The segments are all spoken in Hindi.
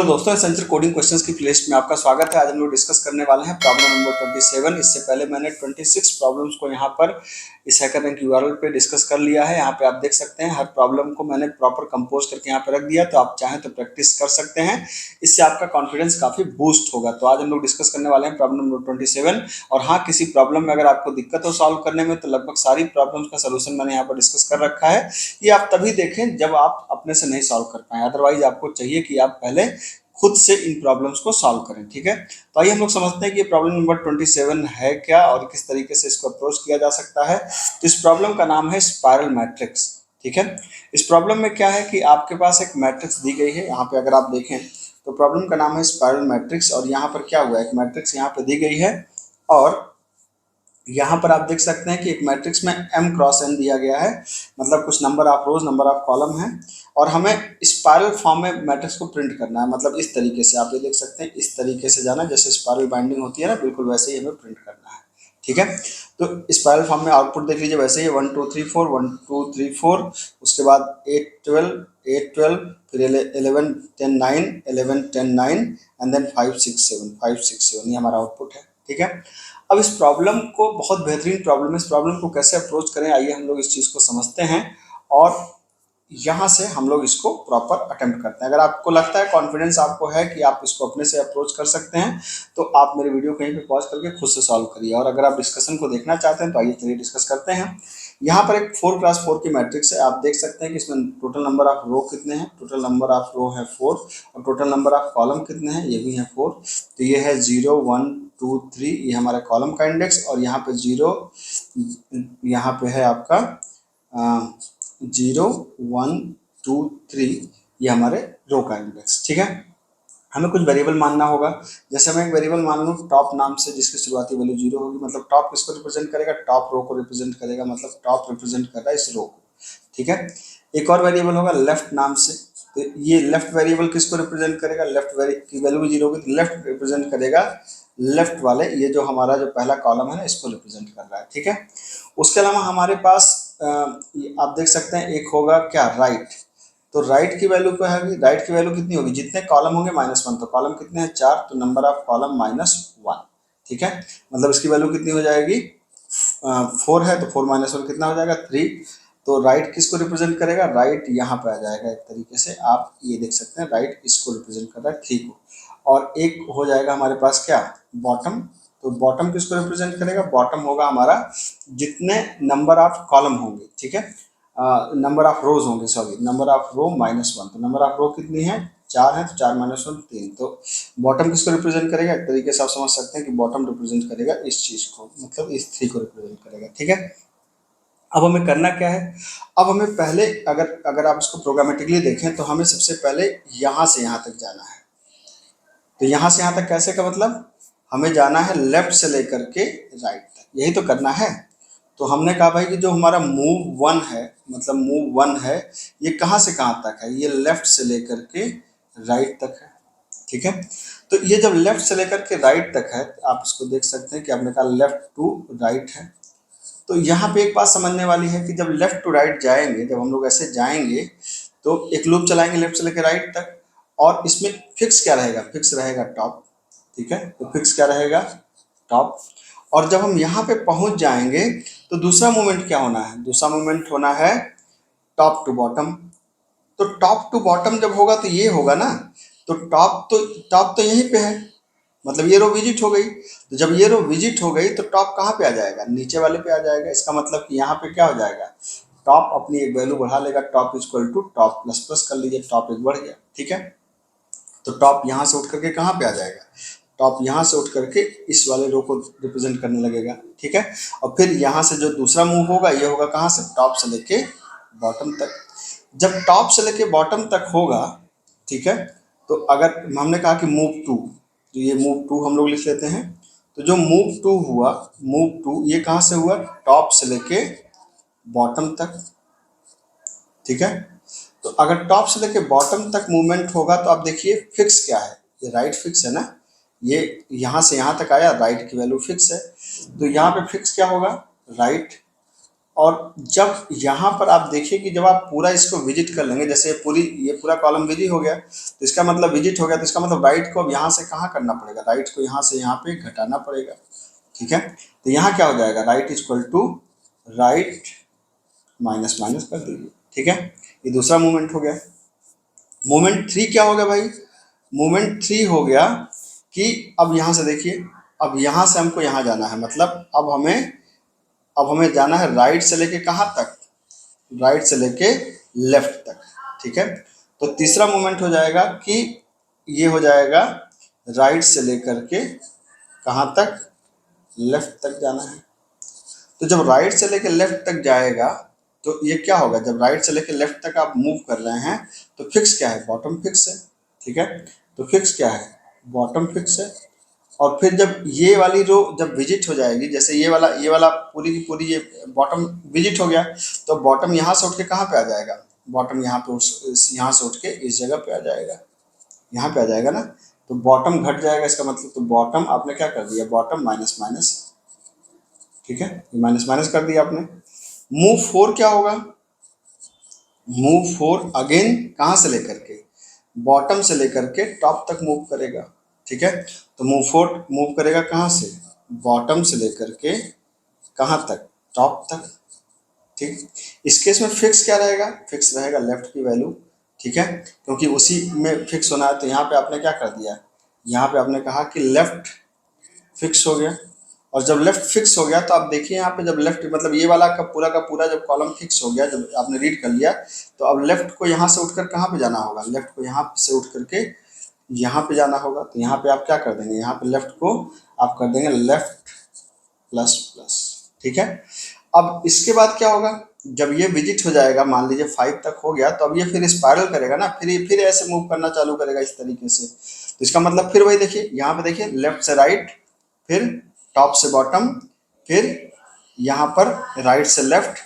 दोस्तों, एसेंशियल कोडिंग क्वेश्चंस की प्लेलिस्ट में आपका स्वागत है। आज हम लोग डिस्कस करने वाले हैं प्रॉब्लम नंबर 27। इससे पहले मैंने 26 प्रॉब्लम्स को यहाँ पर इस हैकररैंक यूआरएल पे डिस्कस कर लिया है। यहाँ पे आप देख सकते हैं हर प्रॉब्लम को मैंने प्रॉपर कंपोज करके यहाँ पे रख दिया, तो आप चाहें तो प्रैक्टिस कर सकते हैं। इससे आपका कॉन्फिडेंस काफी बूस्ट होगा। तो आज हम लोग डिस्कस करने वाले हैं प्रॉब्लम नंबर 27। और हाँ, किसी प्रॉब्लम में अगर आपको दिक्कत हो सॉल्व करने में, तो लगभग सारी प्रॉब्लम्स का सोल्यूशन मैंने यहाँ पर डिस्कस कर रखा है। ये आप तभी देखें जब आप अपने से नहीं सॉल्व कर पाए, अदरवाइज आपको चाहिए कि आप पहले खुद से इन प्रॉब्लम्स को सॉल्व करें। ठीक है, तो आइए हम लोग समझते हैं कि ये प्रॉब्लम नंबर 27 है क्या और किस तरीके से इसको अप्रोच किया जा सकता है। तो इस प्रॉब्लम का नाम है स्पाइरल मैट्रिक्स। ठीक है, इस प्रॉब्लम में क्या है कि आपके पास एक मैट्रिक्स दी गई है। यहाँ पे अगर आप देखें तो प्रॉब्लम का नाम है स्पाइरल मैट्रिक्स, और यहाँ पर क्या हुआ है, एक मैट्रिक्स यहाँ पे दी गई है और यहाँ पर आप देख सकते हैं कि एक मैट्रिक्स में m क्रॉस n दिया गया है, मतलब कुछ number of rose number of column है, और हमें स्पाइरल फॉर्म में मैट्रिक्स को प्रिंट करना है। मतलब इस तरीके से आप ये देख सकते हैं, इस तरीके से जाना, जैसे स्पाइरल बाइंडिंग होती है ना, बिल्कुल वैसे ही हमें प्रिंट करना है। ठीक है, तो स्पाइरल फॉर्म में आउटपुट देख लीजिए, वैसे ही 1 2 3 4 1 2 3 4, उसके बाद 8 12 8 12, फिर 11 10 9 11 10 9 एंड देन 5 6 7 5 6 7, ये हमारा आउटपुट है। ठीक है, अब इस प्रॉब्लम को, बहुत बेहतरीन प्रॉब्लम है, इस प्रॉब्लम को कैसे अप्रोच करें, आइए हम लोग इस चीज़ को समझते हैं और यहाँ से हम लोग इसको प्रॉपर अटेम्प्ट करते हैं। अगर आपको लगता है, कॉन्फिडेंस आपको है कि आप इसको अपने से अप्रोच कर सकते हैं, तो आप मेरे वीडियो कहीं पे पॉज करके खुद से सॉल्व करिए। और अगर आप डिस्कशन को देखना चाहते हैं तो आइए चलिए डिस्कस करते हैं। यहाँ पर एक 4x4 की मैट्रिक्स है। आप देख सकते हैं कि इसमें टोटल नंबर ऑफ रो कितने हैं, टोटल नंबर ऑफ रो है 4, और टोटल नंबर ऑफ कॉलम कितने हैं, ये भी है 4। तो ये है 0 1 2 3, ये हमारा कॉलम का इंडेक्स, और यहाँ पे 0, यहाँ पे है आपका 0 1 2 3, ये हमारे रो का इंडेक्स। ठीक है, हमें कुछ वेरिएबल मानना होगा। जैसे मैं एक वेरिएबल मान लूँ टॉप नाम से, जिसकी शुरुआती वैल्यू 0 होगी, मतलब टॉप किसको रिप्रेजेंट करेगा, टॉप रो को रिप्रेजेंट करेगा, मतलब टॉप रिप्रेजेंट कर रहा है इस रो को। ठीक है, एक और वेरिएबल होगा लेफ्ट नाम से, तो ये लेफ्ट वेरिएबल किसको रिप्रेजेंट करेगा, लेफ्ट की वैल्यू भी 0 होगी तो लेफ्ट रिप्रेजेंट करेगा लेफ्ट वाले, ये जो हमारा जो पहला कॉलम है ना, इसको रिप्रेजेंट कर रहा है। ठीक है, उसके अलावा हमारे पास आप देख सकते हैं एक होगा क्या, राइट। तो राइट की वैल्यू क्या होगी, राइट की वैल्यू कितनी होगी, जितने कॉलम होंगे -1, तो कॉलम कितने हैं 4, तो नंबर ऑफ कॉलम -1। ठीक है, मतलब इसकी वैल्यू कितनी हो जाएगी, 4 है तो 4 - 1 कितना हो जाएगा, 3। तो राइट किसको रिप्रेजेंट करेगा, राइट यहाँ पे आ जाएगा। एक तरीके से आप ये देख सकते हैं, राइट इसको रिप्रेजेंट कर रहा है 3 को। और एक हो जाएगा हमारे पास क्या, बॉटम। तो बॉटम किसको रिप्रेजेंट करेगा, बॉटम होगा हमारा जितने नंबर ऑफ कॉलम होंगे। ठीक है, नंबर ऑफ रोज होंगे, सॉरी, नंबर ऑफ रो -1, तो नंबर ऑफ रो कितनी है, 4 है, तो 4 - 1 3। तो बॉटम किसको रिप्रेजेंट करेगा, एक तरीके से आप समझ सकते हैं कि बॉटम रिप्रेजेंट करेगा इस चीज को, मतलब इस 3 को रिप्रेजेंट करेगा। ठीक है, अब हमें करना क्या है, अब हमें पहले, अगर अगर आप इसको प्रोग्रामेटिकली देखें तो हमें सबसे पहले यहाँ से यहाँ तक जाना है। तो यहाँ से यहाँ तक कैसे का मतलब, हमें जाना है लेफ्ट से लेकर के राइट तक, यही तो करना है। तो हमने कहा भाई कि जो हमारा मूव 1 है, मतलब मूव 1 है, ये कहाँ से कहाँ तक है, ये लेफ्ट से लेकर के राइट तक है। ठीक है, तो ये जब लेफ्ट से लेकर के राइट तक है, तो आप इसको देख सकते हैं कि आपने कहा लेफ्ट टू राइट है। तो यहाँ पे एक बात समझने वाली है कि जब लेफ्ट टू राइट जाएंगे, जब हम लोग ऐसे जाएंगे तो एक लूप चलाएंगे लेफ्ट से लेकर राइट तक, और इसमें फिक्स क्या रहेगा, फिक्स रहेगा टॉप। ठीक है, तो फिक्स क्या रहेगा, टॉप। और जब हम यहाँ पे पहुंच जाएंगे तो दूसरा मूवमेंट क्या होना है, दूसरा मूवमेंट होना है टॉप टू बॉटम। तो टॉप टू बॉटम जब होगा तो ये होगा ना, तो टॉप तो यहीं पे है, मतलब ये रो विजिट हो गई। तो जब ये रो विजिट हो गई तो टॉप कहाँ पे आ जाएगा, नीचे वाले पे आ जाएगा। इसका मतलब कि यहाँ पे क्या हो जाएगा, टॉप अपनी एक वैल्यू बढ़ा लेगा, top equal to top plus plus कर लीजिए, टॉप एक बढ़ गया। ठीक है, तो टॉप यहाँ से उठ करके कहाँ पे आ जाएगा, टॉप यहाँ से उठ करके इस वाले रो को रिप्रेजेंट करने लगेगा। ठीक है, और फिर यहाँ से जो दूसरा मूव होगा, ये होगा कहाँ से, टॉप से लेके बॉटम तक। जब टॉप से लेके बॉटम तक होगा, ठीक है, तो अगर हमने कहा कि मूव टू, तो ये मूव टू हम लोग लिख लेते हैं। तो जो मूव टू हुआ, मूव टू ये कहाँ से हुआ, टॉप से लेके बॉटम तक। ठीक है, तो अगर टॉप से लेके बॉटम तक मूवमेंट होगा तो आप देखिए फिक्स क्या है, ये राइट फिक्स है ना, ये यहाँ से यहाँ तक आया, राइट की वैल्यू फिक्स है। तो यहाँ पे फिक्स क्या होगा, राइट। और जब यहाँ पर आप देखिए कि जब आप पूरा इसको विजिट कर लेंगे, जैसे ये पूरा कॉलम विजिट हो गया, तो इसका मतलब विजिट हो गया, तो इसका मतलब राइट को अब यहाँ से कहाँ करना पड़ेगा, राइट को यहाँ से यहाँ पे घटाना पड़ेगा। ठीक है, तो यहाँ क्या हो जाएगा, right equal to right minus minus कर दीजिए। ठीक है, ये दूसरा मूवमेंट हो गया। मूवमेंट 3 क्या हो गया भाई, मूवमेंट 3 हो गया कि अब यहाँ से देखिए, अब यहाँ से हमको यहाँ जाना है, मतलब अब हमें जाना है राइट से लेके कहाँ तक, राइट से लेके लेफ्ट तक। ठीक है, तो तीसरा मूवमेंट हो जाएगा कि ये हो जाएगा राइट से लेकर के कहाँ तक, लेफ्ट तक जाना है। तो जब राइट से लेके लेफ्ट तक जाएगा तो ये क्या होगा, जब राइट से लेके लेफ्ट तक आप मूव कर रहे हैं तो फिक्स क्या है, बॉटम फिक्स है। ठीक है, तो फिक्स क्या है, बॉटम फिक्स है। और फिर जब ये वाली रो जब विजिट हो जाएगी, जैसे ये वाला पूरी की पूरी ये बॉटम विजिट हो गया, तो बॉटम यहाँ से उठ के कहाँ पे आ जाएगा, बॉटम यहाँ पे यहाँ से उठ के इस जगह पे आ जाएगा, यहाँ पे आ जाएगा ना, तो बॉटम घट जाएगा, इसका मतलब तो बॉटम आपने क्या कर दिया, बॉटम माइनस माइनस। ठीक है, माइनस माइनस कर दिया आपने। मूव 4 क्या होगा, मूव 4 अगेन कहाँ से लेकर के, बॉटम से लेकर के टॉप तक मूव करेगा। ठीक है, तो मूव 4 मूव करेगा कहाँ से, बॉटम से लेकर के कहाँ तक, टॉप तक। ठीक, इस केस में फिक्स क्या रहेगा, फिक्स रहेगा लेफ्ट की वैल्यू। ठीक है, क्योंकि उसी में फिक्स होना है, तो यहाँ पे आपने क्या कर दिया, यहाँ पे आपने कहा कि लेफ्ट फिक्स हो गया। और जब लेफ्ट फिक्स हो गया तो आप देखिए यहाँ पे, जब लेफ्ट मतलब ये वाला का पूरा जब कॉलम फिक्स हो गया, जब आपने रीड कर लिया, तो अब लेफ्ट को यहाँ से उठकर कहाँ पे जाना होगा, लेफ्ट को यहाँ से उठ करके यहाँ पे जाना होगा। तो यहाँ पे आप क्या कर देंगे, यहाँ पे लेफ्ट को आप कर देंगे लेफ्ट प्लस प्लस। ठीक है, अब इसके बाद क्या होगा, जब ये विजिट हो जाएगा, मान लीजिए 5 तक हो गया, तो अब ये फिर स्पाइरल करेगा ना, फिर ऐसे मूव करना चालू करेगा इस तरीके से। तो इसका मतलब फिर वही देखिए, यहाँ पे देखिए लेफ्ट से राइट, फिर टॉप से बॉटम, फिर यहाँ पर राइट से लेफ्ट,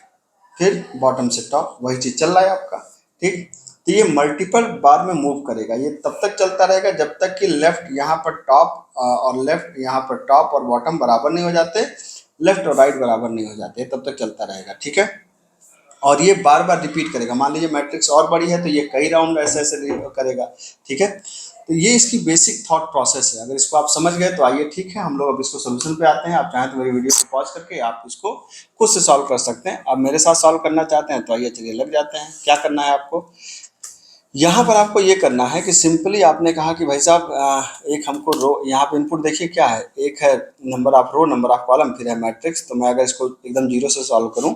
फिर बॉटम से टॉप, वही चीज चल रहा है आपका। ठीक, तो ये मल्टीपल बार में मूव करेगा, ये तब तक चलता रहेगा जब तक कि लेफ्ट यहाँ पर टॉप और लेफ्ट यहाँ पर टॉप और बॉटम बराबर नहीं हो जाते, लेफ्ट और राइट बराबर नहीं हो जाते, तब तक चलता रहेगा। ठीक है, और ये बार बार रिपीट करेगा, मान लीजिए मैट्रिक्स और बड़ी है तो ये कई राउंड ऐसे ऐसे करेगा। ठीक है, तो ये इसकी बेसिक थॉट प्रोसेस है, अगर इसको आप समझ गए तो आइए ठीक है, हम लोग अब इसको सोल्यूशन पे आते हैं। आप चाहें तो मेरी वीडियो को पॉज करके आप इसको खुद से सॉल्व कर सकते हैं। अब मेरे साथ सॉल्व करना चाहते हैं तो आइए चलिए लग जाते हैं। क्या करना है आपको, यहाँ पर आपको ये करना है कि सिंपली आपने कहा कि भाई साहब एक हमको रो, यहाँ पे इनपुट देखिए क्या है, एक है number of row, number of column, फिर है मैट्रिक्स। तो मैं अगर इसको एकदम जीरो से सॉल्व करूँ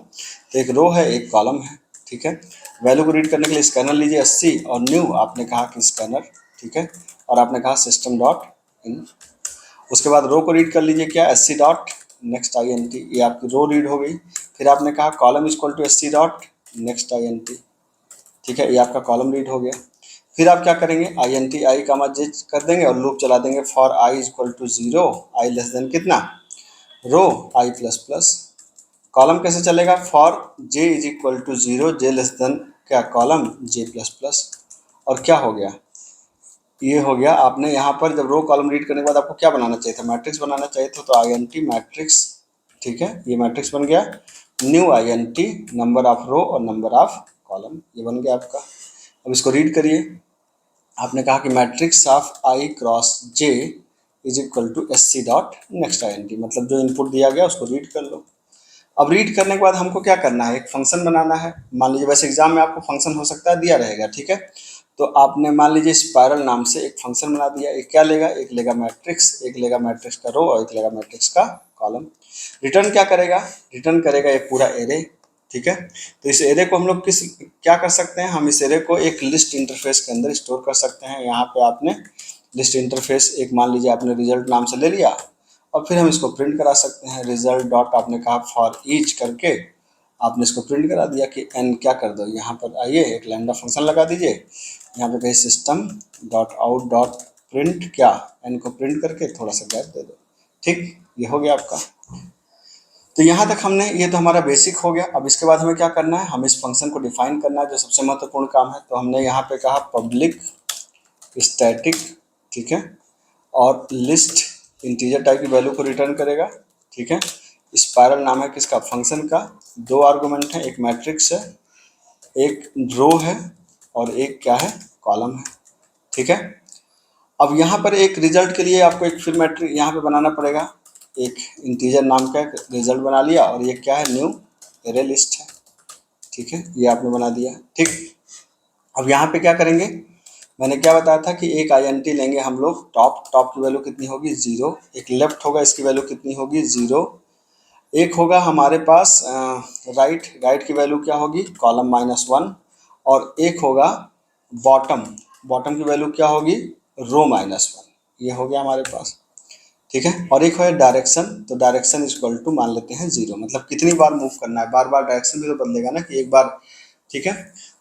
तो एक रो है, एक कॉलम है। ठीक है, वैल्यू को रीड करने के लिए स्कैनर लीजिए 80 और न्यू आपने कहा कि स्कैनर। ठीक है, और आपने कहा सिस्टम डॉट इन, उसके बाद रो को रीड कर लीजिए क्या, 80 डॉट नेक्स्ट INT, ये आपकी रो रीड हो गई। फिर आपने कहा column equal to 80 dot next INT। ठीक है, ये आपका कॉलम रीड हो गया। फिर आप क्या करेंगे, INT आई कामा जे कर देंगे और लूप चला देंगे for i is equal to 0, i less than कितना, row i plus plus. Column कैसे चलेगा, for j is equal to 0, j less than क्या, कॉलम जे प्लस प्लस। और क्या हो गया, ये हो गया। आपने यहाँ पर जब रो कॉलम रीड करने के बाद आपको क्या बनाना चाहिए था, मैट्रिक्स बनाना चाहिए था, तो INT मैट्रिक्स। ठीक है, ये मैट्रिक्स बन गया। न्यू INT नंबर ऑफ रो और नंबर ऑफ कॉलम, ये बन गया आपका। अब इसको रीड करिए, आपने कहा कि matrix of i cross j is equal to SC dot next INT, मतलब जो इनपुट दिया गया उसको रीड कर लो। अब रीड करने के बाद हमको क्या करना है, एक फंक्शन बनाना है। मान लीजिए वैसे एग्जाम में आपको फंक्शन हो सकता है दिया रहेगा। ठीक है, तो आपने मान लीजिए स्पाइरल नाम से एक फंक्शन बना दिया। एक क्या लेगा, एक लेगा मैट्रिक्स, एक लेगा मैट्रिक्स का रो और एक लेगा मैट्रिक्स का कॉलम। रिटर्न क्या करेगा, रिटर्न करेगा एक पूरा एरे। ठीक है, तो इस एरे को हम लोग क्या कर सकते हैं, हम इस एरे को एक लिस्ट इंटरफेस के अंदर स्टोर कर सकते हैं। यहाँ पे आपने लिस्ट इंटरफेस एक मान लीजिए आपने रिजल्ट नाम से ले लिया और फिर हम इसको प्रिंट करा सकते हैं। रिजल्ट डॉट आपने कहा फॉर ईच करके आपने इसको प्रिंट करा दिया कि एन क्या कर दो, यहाँ पर आइए एक लैम्डा फंक्शन लगा दीजिए, यहाँ पे कहीं system dot out dot print क्या, एन को प्रिंट करके थोड़ा सा गैप दे दो। ठीक, ये हो गया आपका। तो यहाँ तक हमने, ये तो हमारा बेसिक हो गया। अब इसके बाद हमें क्या करना है, हम इस फंक्शन को डिफाइन करना है, जो सबसे महत्वपूर्ण काम है। तो हमने यहाँ पे कहा पब्लिक स्टैटिक, ठीक है, और लिस्ट इंटीजर टाइप की वैल्यू को रिटर्न करेगा। ठीक है, स्पाइरल नाम है किसका, फंक्शन का। दो आर्गुमेंट है, एक मैट्रिक्स है, एक रो है और एक क्या है, कॉलम है। ठीक है, अब यहाँ पर एक रिजल्ट के लिए आपको एक फिर मैट्रिक्स यहाँ पे बनाना पड़ेगा। एक इंटीजर नाम का एक रिजल्ट बना लिया और ये क्या है, न्यू एरे लिस्ट है। ठीक है, ये आपने बना दिया। ठीक, अब यहाँ पे क्या करेंगे, मैंने क्या बताया था कि एक आईएनटी लेंगे हम लोग, टॉप की वैल्यू कितनी होगी, 0। एक लेफ्ट होगा, इसकी वैल्यू कितनी होगी, 0। एक होगा हमारे पास राइट की वैल्यू क्या होगी, कॉलम -1। और एक होगा बॉटम की वैल्यू क्या होगी, रो -1। ये हो गया हमारे पास। ठीक है, और एक है डायरेक्शन, तो डायरेक्शन इक्वल टू मान लेते हैं 0। मतलब कितनी बार मूव करना है, बार बार डायरेक्शन भी तो बदलेगा ना कि एक बार। ठीक है,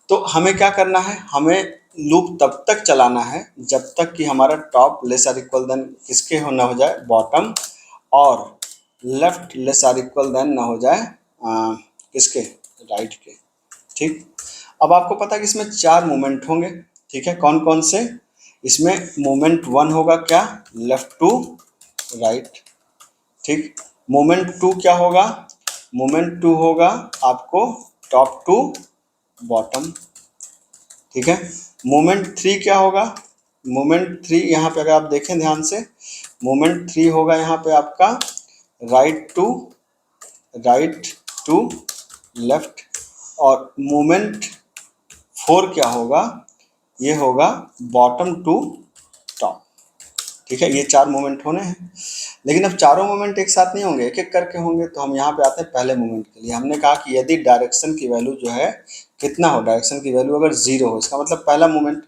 तो हमें क्या करना है, हमें लूप तब तक चलाना है जब तक कि हमारा top less or equal than किसके हो ना हो जाए, बॉटम, और left less or equal than ना हो जाए किसके, राइट के। ठीक, अब आपको पता है कि इसमें 4 मूवमेंट होंगे। ठीक है, कौन कौन से, इसमें मोमेंट 1 होगा क्या, लेफ्ट टू राइट। ठीक, मोमेंट 2 क्या होगा, मोमेंट 2 होगा आपको टॉप टू बॉटम। ठीक है, मोमेंट 3 क्या होगा, मोमेंट 3 यहाँ पे अगर आप देखें ध्यान से, मोमेंट 3 होगा यहाँ पे आपका राइट टू लेफ्ट। और मोमेंट 4 क्या होगा, ये होगा बॉटम टू टॉप। ठीक है, ये 4 मोमेंट होने हैं। लेकिन अब चारों मोमेंट एक साथ नहीं होंगे, एक एक करके होंगे। तो हम यहाँ पे आते हैं पहले मोमेंट के लिए। हमने कहा कि यदि डायरेक्शन की वैल्यू जो है कितना हो, डायरेक्शन की वैल्यू अगर 0 हो, इसका मतलब पहला मोमेंट।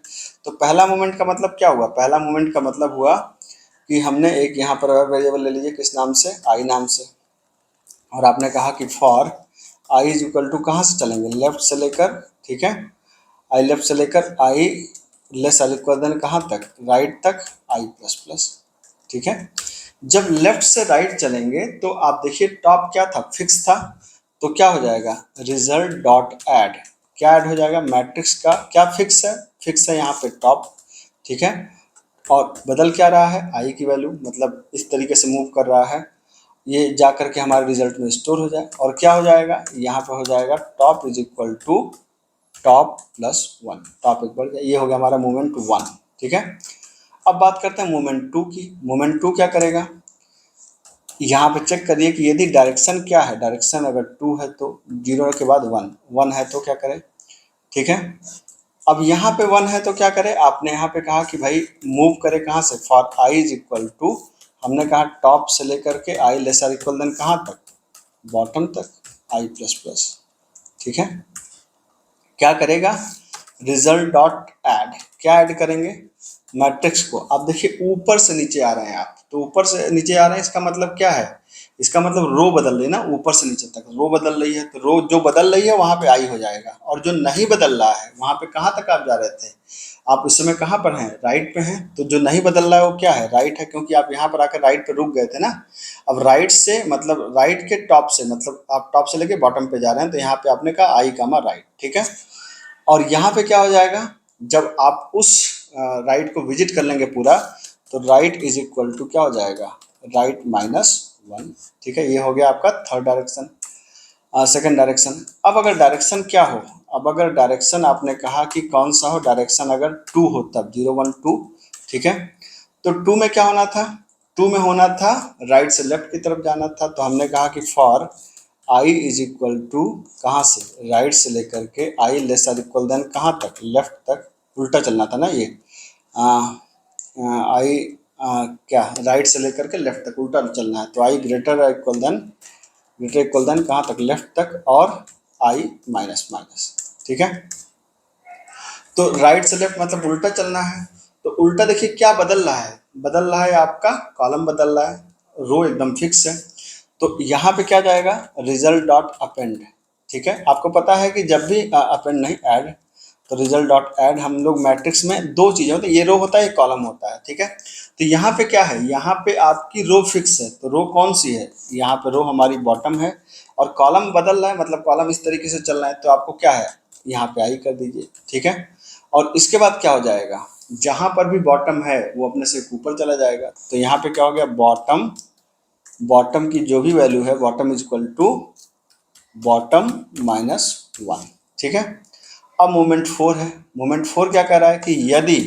तो पहला मोमेंट का मतलब क्या हुआ, पहला मोमेंट का मतलब हुआ कि हमने एक यहाँ पर वेरिएबल ले लीजिए, किस नाम से, आई नाम से। और आपने कहा कि for i is equal to, कहाँ से चलेंगे, लेफ्ट से लेकर। ठीक है, आई लेफ्ट से लेकर आई लेस इक्वल देन कहाँ तक, राइट तक, आई प्लस प्लस। ठीक है, जब लेफ्ट से राइट चलेंगे तो आप देखिए टॉप क्या था, फिक्स था। तो क्या हो जाएगा, रिजल्ट डॉट ऐड, क्या ऐड हो जाएगा, मैट्रिक्स का क्या फिक्स है यहाँ पे टॉप। ठीक है, और बदल क्या रहा है, आई की वैल्यू, मतलब इस तरीके से मूव कर रहा है, ये जा करके हमारे रिजल्ट में स्टोर हो जाए। और क्या हो जाएगा, यहाँ पे हो जाएगा top is equal to top +1, top equal, ये हो गया हमारा मोमेंट 1। ठीक है, अब बात करते हैं मोमेंट 2 की। मोमेंट 2 क्या करेगा, यहाँ पे चेक करिए कि यदि डायरेक्शन क्या है, डायरेक्शन अगर 2 है तो 0 के बाद 1 है तो क्या करें। ठीक है, अब यहाँ पे 1 है तो क्या करें, आपने यहाँ पे कहा कि भाई मूव करे कहाँ से, for i is equal to, हमने कहा टॉप से लेकर के i less or equal than कहाँ तक, बॉटम तक, आई प्लस प्लस। ठीक है, क्या करेगा, रिजल्ट डॉट ऐड, क्या ऐड करेंगे, मैट्रिक्स को। आप देखिए ऊपर से नीचे आ रहे हैं आप, तो ऊपर से नीचे आ रहे हैं, इसका मतलब क्या है, इसका मतलब रो बदल रही है ना, ऊपर से नीचे तक रो बदल रही है। तो रो जो बदल रही है वहां पे आई हो जाएगा, और जो नहीं बदल रहा है वहां पे कहाँ तक आप जा रहे थे, आप इस समय कहाँ पर हैं, राइट पे हैं। तो जो नहीं बदल रहा है वो क्या है, राइट है, क्योंकि आप यहाँ पर आकर राइट पे रुक गए थे ना। अब राइट से मतलब राइट के टॉप से, मतलब आप टॉप से लेके बॉटम पे जा रहे हैं, तो यहाँ पे आपने कहा आई कामा राइट। ठीक है, और यहाँ पे क्या हो जाएगा, जब आप उस राइट को विजिट कर लेंगे पूरा, तो राइट इज इक्वल टू क्या हो जाएगा, राइट -1। ठीक है, ये हो गया आपका थर्ड डायरेक्शन। सेकंड डायरेक्शन, अब अगर डायरेक्शन क्या हो, अब अगर डायरेक्शन आपने कहा कि कौन सा हो, डायरेक्शन अगर 2 हो तब 0 1 2। ठीक है, तो 2 में क्या होना था, 2 में होना था राइट से लेफ्ट की तरफ जाना था। तो हमने कहा कि for i is equal to, कहाँ से, राइट से लेकर के i less or equal than कहाँ तक, लेफ्ट तक, उल्टा चलना था ना ये, आई क्या, राइट से लेकर के लेफ्ट तक उल्टा चलना है। तो आई ग्रेटर इक्वल देन कहाँ तक, लेफ्ट तक, और आई माइनस माइनस। ठीक है, तो राइट से लेफ्ट मतलब उल्टा चलना है। तो उल्टा देखिए क्या बदल रहा है, बदल रहा है आपका कॉलम बदल रहा है, रो एकदम फिक्स है। तो यहाँ पे क्या जाएगा, रिजल्ट डॉट अपेंड। ठीक है, आपको पता है कि जब भी अपेंड नहीं ऐड, तो रिजल्ट डॉट ऐड हम लोग मैट्रिक्स में दो चीज़ें होती है, ये रो होता है, ये कॉलम होता है। ठीक है, तो यहाँ पे क्या है, यहाँ पे आपकी रो फिक्स है, तो रो कौन सी है, यहाँ पे रो हमारी बॉटम है, और कॉलम बदल रहा है, मतलब कॉलम इस तरीके से चल रहा है, तो आपको क्या है, यहाँ पे आई कर दीजिए। ठीक है, और इसके बाद क्या हो जाएगा, जहाँ पर भी बॉटम है वो अपने से ऊपर चला जाएगा। तो यहाँ पे क्या हो गया, बॉटम बॉटम की जो भी वैल्यू है, bottom is equal to bottom minus 1। ठीक है। अब मोमेंट 4 है। मोमेंट 4 क्या कह रहा है कि यदि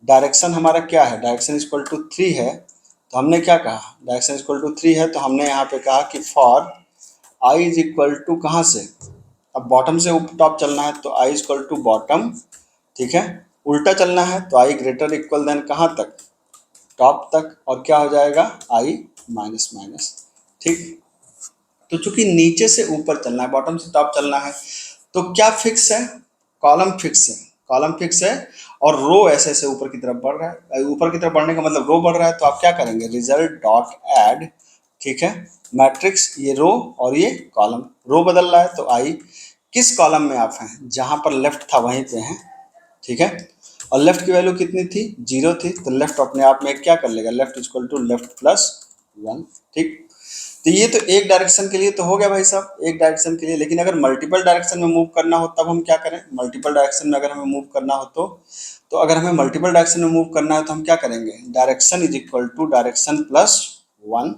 डायरेक्शन हमारा क्या है, डायरेक्शन इज इक्वल टू 3 है, तो हमने क्या कहा, डायरेक्शन इज इक्वल टू 3 है, तो हमने यहाँ पे कहा कि for i is equal to कहाँ से, अब बॉटम से टॉप चलना है तो i is equal to bottom. ठीक है। उल्टा चलना है तो आई ग्रेटर इक्वल देन कहाँ तक, टॉप तक, और क्या हो जाएगा आई माइनस माइनस। ठीक। तो चूंकि नीचे से ऊपर चलना है, बॉटम से टॉप चलना है, तो क्या फिक्स है, कॉलम फिक्स है, कॉलम फिक्स है, और रो ऐसे ऐसे ऊपर की तरफ बढ़ रहा है। ऊपर की तरफ बढ़ने का मतलब रो बढ़ रहा है, तो आप क्या करेंगे, रिजल्ट डॉट ऐड। ठीक है। मैट्रिक्स, ये रो और ये कॉलम, रो बदल रहा है तो आई किस कॉलम में आप हैं, जहां पर लेफ्ट था वहीं पे हैं। ठीक है। और लेफ्ट की वैल्यू कितनी थी, 0 थी, तो लेफ्ट अपने आप में क्या कर लेगा, left equal to left plus 1। ठीक। तो ये तो एक डायरेक्शन के लिए तो हो गया भाई साहब, एक डायरेक्शन के लिए। लेकिन अगर मल्टीपल डायरेक्शन में मूव करना हो तब हम क्या करें, मल्टीपल डायरेक्शन में अगर हमें मूव करना हो तो अगर हमें मल्टीपल डायरेक्शन में मूव करना है तो हम क्या करेंगे, direction is equal to direction plus 1।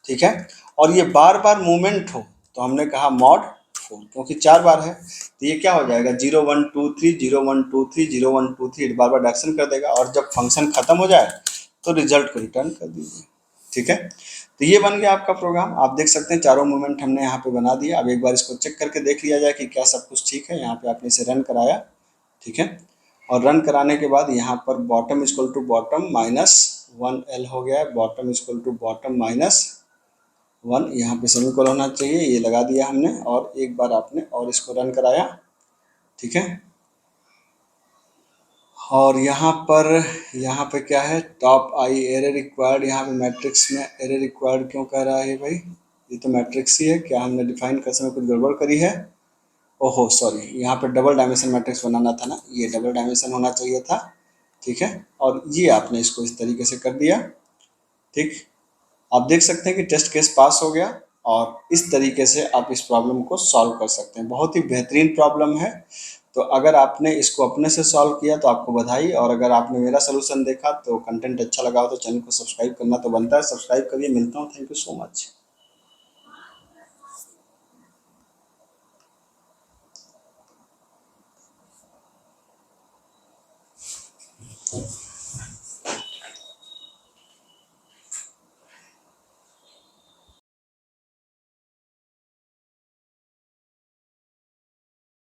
ठीक है। और ये बार बार मूवमेंट हो तो हमने कहा मॉड 4, क्योंकि 4 बार है तो ये क्या हो जाएगा, 0 1 2 3 0 1 2 3 0 1 2 3, बार बार डायरेक्शन कर देगा, और जब फंक्शन खत्म हो जाए तो रिजल्ट को रिटर्न कर दीजिए। ठीक है। तो ये बन गया आपका प्रोग्राम। आप देख सकते हैं चारों मूवमेंट हमने यहाँ पे बना दिया। अब एक बार इसको चेक करके देख लिया जाए कि क्या सब कुछ ठीक है। यहाँ पे आपने इसे रन कराया। ठीक है। और रन कराने के बाद यहाँ पर bottom equal to bottom minus 1L हो गया है, bottom equal to bottom minus 1, यहाँ पे सेमीकोलन होना चाहिए, ये लगा दिया हमने। और एक बार आपने और इसको रन कराया। ठीक है। और यहाँ पे क्या है, टॉप आई एरर रिक्वायर्ड, यहाँ पे मैट्रिक्स में एरर रिक्वायर्ड क्यों कह रहा है भाई, ये तो मैट्रिक्स ही है, क्या हमने डिफाइन कर समय कुछ गड़बड़ करी है। ओहो सॉरी, यहाँ पे डबल डायमेंशन मैट्रिक्स बनाना था ना, ये डबल डायमेंशन होना चाहिए था। ठीक है। और ये आपने इसको इस तरीके से कर दिया। ठीक। आप देख सकते हैं कि टेस्ट केस पास हो गया, और इस तरीके से आप इस प्रॉब्लम को सॉल्व कर सकते हैं। बहुत ही बेहतरीन प्रॉब्लम है। तो अगर आपने इसको अपने से सॉल्व किया तो आपको बधाई, और अगर आपने मेरा सोल्यूशन देखा तो कंटेंट अच्छा लगा हो तो चैनल को सब्सक्राइब करना तो बनता है, सब्सक्राइब करिए। मिलता हूँ, थैंक यू सो मच।